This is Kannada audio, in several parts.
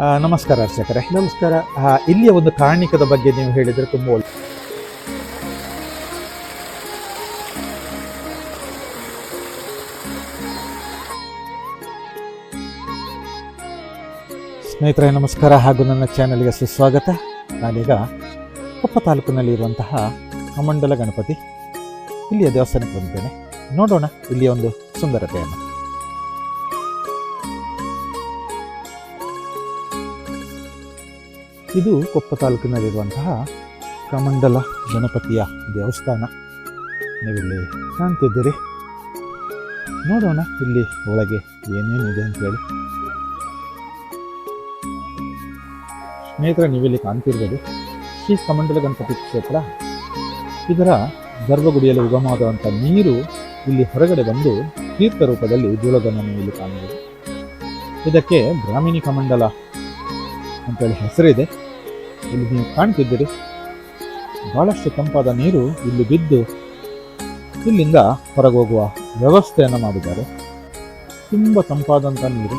ನಮಸ್ಕಾರ ಅರ್ಚಕರೇ. ನಮಸ್ಕಾರ. ಇಲ್ಲಿಯ ಒಂದು ಕಾರಣಿಕದ ಬಗ್ಗೆ ನೀವು ಹೇಳಿದರೆ ತುಂಬ ಒಳ್ಳೆ. ಸ್ನೇಹಿತರೆ ನಮಸ್ಕಾರ ಹಾಗೂ ನನ್ನ ಚಾನೆಲ್ಗೆ ಸುಸ್ವಾಗತ. ನಾನೀಗ ಕೊಪ್ಪ ತಾಲೂಕಿನಲ್ಲಿರುವಂತಹ ಕಮಂಡಲ ಗಣಪತಿ ಇಲ್ಲಿಯ ದೇವಸ್ಥಾನಕ್ಕೆ ಬಂದಿದ್ದೇನೆ. ನೋಡೋಣ ಇಲ್ಲಿಯ ಒಂದು ಸುಂದರತೆಯನ್ನು. ಇದು ಕೊಪ್ಪ ತಾಲೂಕಿನಲ್ಲಿರುವಂತಹ ಕಮಂಡಲ ಗಣಪತಿಯ ದೇವಸ್ಥಾನ. ನೀವಿಲ್ಲಿ ಕಾಣ್ತಿದ್ದೀರಿ. ನೋಡೋಣ ಇಲ್ಲಿ ಒಳಗೆ ಏನೇನಿದೆ ಅಂತೇಳಿ. ಸ್ನೇಹಿತರೆ ನೀವಿಲ್ಲಿ ಕಾಣ್ತಿರ್ಬೋದು ಶ್ರೀ ಕಮಂಡಲ ಗಣಪತಿ ಕ್ಷೇತ್ರ. ಇದರ ಗರ್ಭಗುಡಿಯಲ್ಲಿ ಉಗಮವಾದಂಥ ನೀರು ಇಲ್ಲಿ ಹೊರಗಡೆ ಬಂದು ತೀರ್ಥ ರೂಪದಲ್ಲಿ ಬೀಳೋದನ್ನು ನೀವು ಇಲ್ಲಿ ಕಾಣಬಹುದು. ಇದಕ್ಕೆ ಬ್ರಾಹ್ಮಿಣಿ ಕಮಂಡಲ ಅಂತೇಳಿ ಹೆಸರಿದೆ. ಇಲ್ಲಿ ನೀವು ಕಾಣ್ತಿದ್ದೀರಿ ಬಹಳಷ್ಟು ತಂಪಾದ ನೀರು ಇಲ್ಲಿ ಬಿದ್ದು ಇಲ್ಲಿಂದ ಹೊರಗೋಗುವ ವ್ಯವಸ್ಥೆಯನ್ನು ಮಾಡಿದ್ದಾರೆ. ತುಂಬ ತಂಪಾದಂಥ ನೀರು.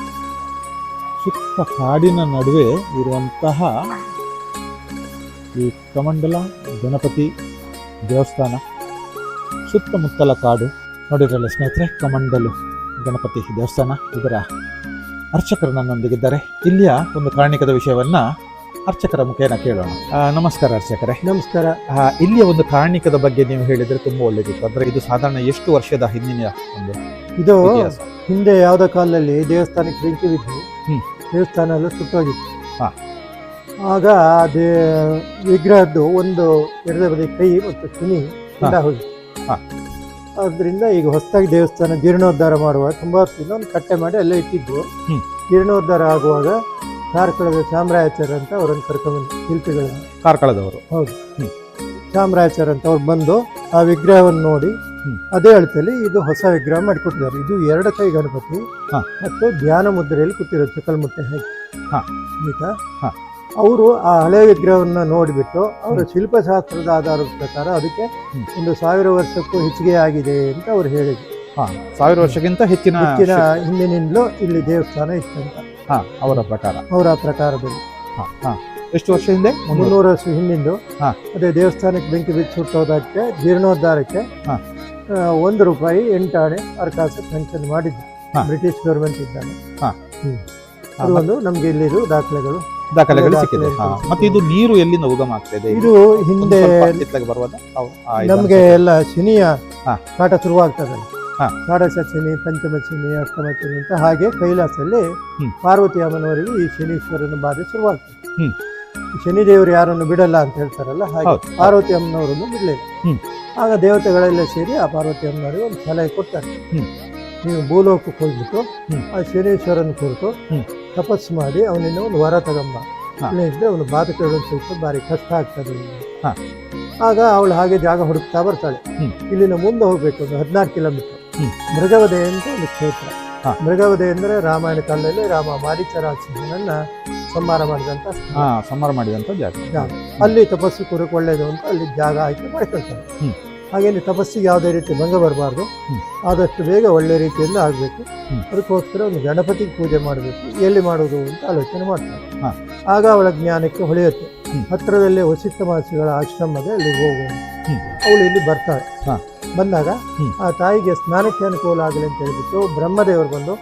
ಸುತ್ತ ಕಾಡಿನ ನಡುವೆ ಇರುವಂತಹ ಈ ಕಮಂಡಲ ಗಣಪತಿ ದೇವಸ್ಥಾನ, ಸುತ್ತಮುತ್ತಲ ಕಾಡು. ನೋಡಿರಲ್ಲ ಸ್ನೇಹಿತರೆ, ಕಮಂಡಲು ಗಣಪತಿ ದೇವಸ್ಥಾನ. ಇದರ ಅರ್ಚಕರು ನನ್ನೊಂದಿಗಿದ್ದಾರೆ. ಇಲ್ಲಿಯ ಒಂದು ಕಾರಣಿಕದ ವಿಷಯವನ್ನ ಅರ್ಚಕರ ಮುಖೇನ ಕೇಳೋಣ. ನಮಸ್ಕಾರ ಅರ್ಚಕರೇ. ನಮಸ್ಕಾರ. ಇಲ್ಲಿಯ ಒಂದು ಕಾರಣಿಕದ ಬಗ್ಗೆ ನೀವು ಹೇಳಿದ್ರೆ ತುಂಬಾ ಒಳ್ಳೇದಿತ್ತು. ಅಂದ್ರೆ ಇದು ಸಾಧಾರಣ ಎಷ್ಟು ವರ್ಷದ ಹಿಂದಿನ ಒಂದು ಇದು ಹಿಂದೆ ಯಾವುದೋ ಕಾಲದಲ್ಲಿ ದೇವಸ್ಥಾನಕ್ಕೆ ಬೆಂಕಿ ಬಿದ್ದು ದೇವಸ್ಥಾನ ಎಲ್ಲ ಸುಟ್ಟೋಗಿತ್ತು. ಆಗ ಅದೇ ವಿಗ್ರಹದ್ದು ಒಂದು ಎಡದ ಬದಿ ಕೈ ಮತ್ತು ಕಿನಿ ಹೋಗಿತ್ತು. ಅದರಿಂದ ಈಗ ಹೊಸದಾಗಿ ದೇವಸ್ಥಾನ ಜೀರ್ಣೋದ್ಧಾರ ಮಾಡುವಾಗ ತುಂಬಾ ವರ್ಷದಿಂದ ಒಂದು ಕಟ್ಟೆ ಮಾಡಿ ಅಲ್ಲೇ ಇಟ್ಟಿದ್ದು. ಜೀರ್ಣೋದ್ಧಾರ ಆಗುವಾಗ ಕಾರ್ಕಳದ ಚಾಮರಾಚಾರ್ಯ ಅಂತ ಅವರನ್ನು ಕರ್ಕೊಂಡ್ಬಂದು ಶಿಲ್ಪಿಗಳನ್ನು, ಕಾರ್ಕಳದವರು, ಹೌದು, ಚಾಮರಾಚಾರ್ಯ ಅಂತ ಅವ್ರು ಬಂದು ಆ ವಿಗ್ರಹವನ್ನು ನೋಡಿ ಅದೇ ಅಳತೆಯಲ್ಲಿ ಇದು ಹೊಸ ವಿಗ್ರಹ ಮಾಡಿಕೊಟ್ಟಿದ್ದಾರೆ. ಇದು 2 ಕೈ ಗಣಪತಿ ಮತ್ತು ಧ್ಯಾನ ಮುದ್ರೆಯಲ್ಲಿ ಕೂತಿರೋದು, ಚಕಲ್ಮುಟ್ಟೆ ಹಾಕಿ. ಆಯ್ತಾ? ಅವರು ಆ ಹಳೆ ವಿಗ್ರಹವನ್ನು ನೋಡಿಬಿಟ್ಟು ಅವರ ಶಿಲ್ಪಶಾಸ್ತ್ರದ ಆಧಾರದ ಪ್ರಕಾರ ಅದಕ್ಕೆ 1000 ವರ್ಷಕ್ಕೂ ಹೆಚ್ಚಿಗೆ ಆಗಿದೆ ಅಂತ ಅವ್ರು ಹೇಳಿದ್ರು. 1000 ವರ್ಷಕ್ಕಿಂತ ಹೆಚ್ಚಿನ ಹಿಂದಿನಿಂದಲೂ ಇಲ್ಲಿ ದೇವಸ್ಥಾನ ಇತ್ತಂತ ಅವರ ಪ್ರಕಾರದಲ್ಲಿ. ಎಷ್ಟು ವರ್ಷ ಹಿಂದೆ? 300 ವರ್ಷ ಹಿಂದಿಂದು. ಅದೇ ದೇವಸ್ಥಾನಕ್ಕೆ ಬೆಂಕಿ ಬಿದ್ದು ಸುಟ್ಟೋದಕ್ಕೆ ಜೀರ್ಣೋದ್ಧಾರಕ್ಕೆ ₹1 8 ಆಣೆ ಅರ್ಕಾಸ ಪೆನ್ಷನ್ ಮಾಡಿದ್ದು ಬ್ರಿಟಿಷ್ ಗೌರ್ಮೆಂಟ್ ಇದ್ದಾನೆ. ಅದು ಒಂದು ನಮ್ಗೆ ಇಲ್ಲಿದು ದಾಖಲೆಗಳು ಸಿಕ್ಕಿದೆ. ಮತ್ತೆ ಇದು ನೀರು ಎಲ್ಲಿಂದ ಉಗಮ ಆಗ್ತದೆ? ಇದು ಹಿಂದೆ ನಮ್ಗೆ ಎಲ್ಲ ಶನಿಯ ಕಾಟ ಶುರುವಾಗ್ತದಲ್ಲ, ಷಾಡಶ ಶನಿ, ಪಂಚಮ ಶನಿ, ಅಷ್ಟಮ ಶನಿ ಅಂತ. ಹಾಗೆ ಕೈಲಾಸದಲ್ಲಿ ಪಾರ್ವತಿ ಅಮ್ಮನವರಿಗೆ ಈ ಶನೀಶ್ವರನ ಬಾಧೆ ಶುರುವಾಗ್ತದೆ. ಶನಿದೇವರು ಯಾರನ್ನು ಬಿಡಲ್ಲ ಅಂತ ಹೇಳ್ತಾರಲ್ಲ, ಹಾಗೆ ಪಾರ್ವತಿ ಅಮ್ಮನವರನ್ನು ಬಿಡಲಿಲ್ಲ. ಆಗ ದೇವತೆಗಳೆಲ್ಲ ಸೇರಿ ಆ ಪಾರ್ವತಿ ಅಮ್ಮನವರಿಗೆ ಒಂದು ಸಲಹೆ ಕೊಡ್ತಾರೆ. ನೀವು ಭೂಲೋಕಕ್ಕೆ ಹೋಗ್ಬಿಟ್ಟು ಆ ಶನೀಶ್ವರನ ಕುರಿತು ತಪಸ್ಸು ಮಾಡಿ ಅವನಿಂದ ಒಂದು ವರ ತಗೊಂಬ, ಇಲ್ಲದಿದ್ರೆ ಅವನು ಬಾಧಕಗಳು ಸ್ವಲ್ಪ ಭಾರಿ ಕಷ್ಟ ಆಗ್ತದೆ. ಆಗ ಅವಳು ಹಾಗೆ ಜಾಗ ಹುಡುಕ್ತಾ ಬರ್ತಾಳೆ. ಇಲ್ಲಿನ ಮುಂದೆ ಹೋಗ್ಬೇಕು ಒಂದು 14 ಕಿಲೋಮೀಟರ್ ಮೃಗವಧೆ ಅಂತ ಒಂದು ಕ್ಷೇತ್ರ. ಮೃಗವಧೆ ಅಂದ್ರೆ ರಾಮಾಯಣ ಕಾಲದಲ್ಲಿ ರಾಮ ಮಾರೀಚರಾಜನನ್ನ ಸಂಹಾರ ಮಾಡಿದಂತ ಜಾಗ. ಅಲ್ಲಿ ತಪಸ್ಸು ಕುರಕ್ಕೆ ಒಳ್ಳೇದು ಅಂತ ಅಲ್ಲಿ ಜಾಗ ಆಯ್ಕೆ ಮಾಡ್ಕೊಳ್ತಾರೆ. ಹಾಗೇನೆ ತಪಸ್ಸಿಗೆ ಯಾವುದೇ ರೀತಿ ಭಂಗ ಬರಬಾರ್ದು, ಆದಷ್ಟು ಬೇಗ ಒಳ್ಳೆ ರೀತಿಯಿಂದ ಆಗಬೇಕು. ಅದಕ್ಕೋಸ್ಕರ ಒಂದು ಗಣಪತಿಗೆ ಪೂಜೆ ಮಾಡಬೇಕು. ಎಲ್ಲಿ ಮಾಡೋದು ಅಂತ ಆಲೋಚನೆ ಮಾಡ್ತಾರೆ. ಆಗ ಅವಳ ಜ್ಞಾನಕ್ಕೆ ಹೊಳೆಯುತ್ತೆ. ಹತ್ತಿರದಲ್ಲೇ ವಸಿಷ್ಠ ಮಹರ್ಷಿಗಳ ಆಶ್ರಮದ ಅಲ್ಲಿ ಹೋಗುವ ಅವಳು ಇಲ್ಲಿ ಬರ್ತಾಳೆ. ಬಂದಾಗ ಆ ತಾಯಿಗೆ ಸ್ನಾನಕ್ಕೆ ಅನುಕೂಲ ಆಗಲಿ ಅಂತ ಹೇಳ್ಬಿಟ್ಟು ಬ್ರಹ್ಮದೇವರು ಬಂದು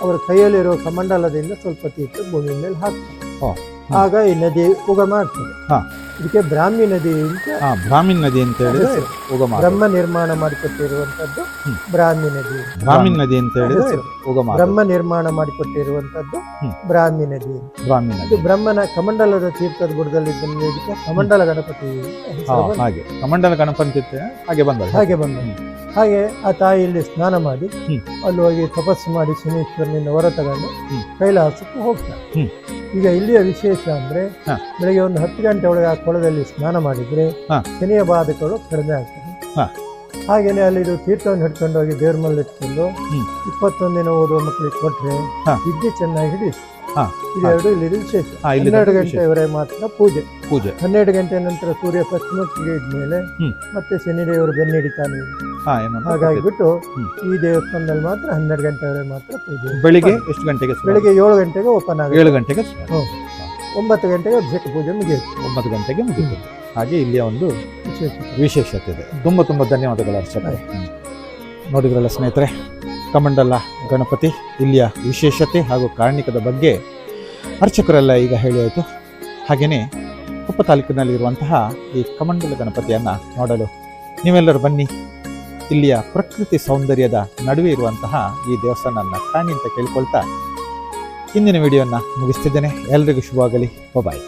ಅವರ ಕೈಯಲ್ಲಿರೋ ಕಮಂಡಲದಿಂದ ಸ್ವಲ್ಪ ತೀರ್ಥ ಭೂಮಿ ಮೇಲೆ ಹಾಕ್ತಾರೆ. ಆಗ ಈ ನದಿ ಉಗಮ ಆಗ್ತದೆ. ಇದಕ್ಕೆ ಬ್ರಾಹ್ಮಿ ನದಿ ಅಂತ ಹೇಳಿದ್ರೆ ಬ್ರಹ್ಮ ನಿರ್ಮಾಣ ಮಾಡಿಕೊಟ್ಟಿರುವಂತದ್ದು ಬ್ರಾಹ್ಮಿ ನದಿ. ಬ್ರಹ್ಮ ನಿರ್ಮಾಣ ಮಾಡಿಕೊಟ್ಟಿರುವಂತದ್ದು ಬ್ರಾಹ್ಮಿ ನದಿ. ಇದು ಬ್ರಹ್ಮನ ಕಮಂಡಲದ ತೀರ್ಥದ ಬುಡದಲ್ಲಿ ಇದಕ್ಕೆ ಕಮಂಡಲ ಗಣಪತಿ ಕಮಂಡಲ ಗಣಪತಿ ಹಾಗೆ ಬಂದ. ಹಾಗೆ ಆ ತಾಯಿ ಇಲ್ಲಿ ಸ್ನಾನ ಮಾಡಿ ಅಲ್ಲಿ ಹೋಗಿ ತಪಸ್ಸು ಮಾಡಿ ಶನೀಶ್ವರನಿಂದ ಹೊರ ತಗೊಂಡು ಕೈಲಾಸಕ್ಕೆ ಹೋಗ್ತಾರೆ. ಈಗ ಇಲ್ಲಿಯ ವಿಶೇಷ ಅಂದ್ರೆ ಬೆಳಿಗ್ಗೆ ಒಂದು 10 ಗಂಟೆ ಒಳಗೆ ಆ ಕೊಳದಲ್ಲಿ ಸ್ನಾನ ಮಾಡಿದ್ರೆ ಶನಿಯ ಬಾಧಕಗಳು ಕಡಿಮೆ ಆಗ್ತದೆ. ಹಾಗೇನೆ ಅಲ್ಲಿ ಇದು ತೀರ್ಥವನ್ನು ಹಿಡ್ಕೊಂಡು ಹೋಗಿ ದೇವ್ರ ಮೇಲೆ ಇಟ್ಕೊಂಡು 21 ದಿನ ಓದುವ ಮಕ್ಕಳಿಗೆ ಕೊಟ್ರೆ ವಿದ್ಯೆ ಚೆನ್ನಾಗಿ ಹಿಡಿಯುತ್ತೆ. ಇದೆರಡು ಇಲ್ಲಿ ವಿಶೇಷ. 12 ಗಂಟೆವರೆಗೆ ಮಾತ್ರ ಪೂಜೆ. 12 ಗಂಟೆ ನಂತರ ಸೂರ್ಯ ಪಶ್ಚಿಮಕ್ಕೆ ಇಳಿದ್ಮೇಲೆ ಮತ್ತೆ ಶನಿದೇವರು ಬೆನ್ನಿಡಿತಾನೆ. ಹಾಗಾಗಿಬಿಟ್ಟು ಈ ದೇವಸ್ಥಾನದಲ್ಲಿ ಮಾತ್ರ 12 ಗಂಟೆವರೆಗೆ ಮಾತ್ರ ಪೂಜೆ. ಬೆಳಿಗ್ಗೆ ಎಷ್ಟು ಗಂಟೆಗೆ? ಬೆಳಿಗ್ಗೆ 7 ಗಂಟೆಗೆ ಓಪನ್ ಆಗುತ್ತೆ. 7 ಗಂಟೆಗೆ 9 ಗಂಟೆಗೆ ಅಭಿಷೇಕ ಪೂಜೆ ಮುಗಿಯುತ್ತೆ. 9 ಗಂಟೆಗೆ ಮುಗಿಯುತ್ತದೆ. ಹಾಗೆ ಇಲ್ಲಿಯ ಒಂದು ವಿಶೇಷತೆ. ವಿಶೇಷತೆ ಇದೆ. ತುಂಬ ಧನ್ಯವಾದಗಳು ಅರ್ಚಕರೇ. ನೋಡಿದ್ರಲ್ಲ ಸ್ನೇಹಿತರೆ, ಕಮಂಡಲ ಗಣಪತಿ ಇಲ್ಲಿಯ ವಿಶೇಷತೆ ಹಾಗೂ ಕಾರಣಿಕದ ಬಗ್ಗೆ ಅರ್ಚಕರೆಲ್ಲ ಈಗ ಹೇಳಿ ಆಯಿತು. ಹಾಗೆಯೇ ಕೊಪ್ಪ ತಾಲೂಕಿನಲ್ಲಿರುವಂತಹ ಈ ಕಮಂಡಲ ಗಣಪತಿಯನ್ನು ನೋಡಲು ನೀವೆಲ್ಲರೂ ಬನ್ನಿ. ಇಲ್ಲಿಯ ಪ್ರಕೃತಿ ಸೌಂದರ್ಯದ ನಡುವೆ ಇರುವಂತಹ ಈ ದೇವಸ್ಥಾನವನ್ನು ಕಾಣಿ ಅಂತ ಕೇಳ್ಕೊಳ್ತಾ ಇಂದಿನ ವಿಡಿಯೋನ ಮುಗಿಸ್ತಿದ್ದೇನೆ. ಎಲ್ರಿಗೂ ಶುಭವಾಗಲಿ. ಬಾಯ್.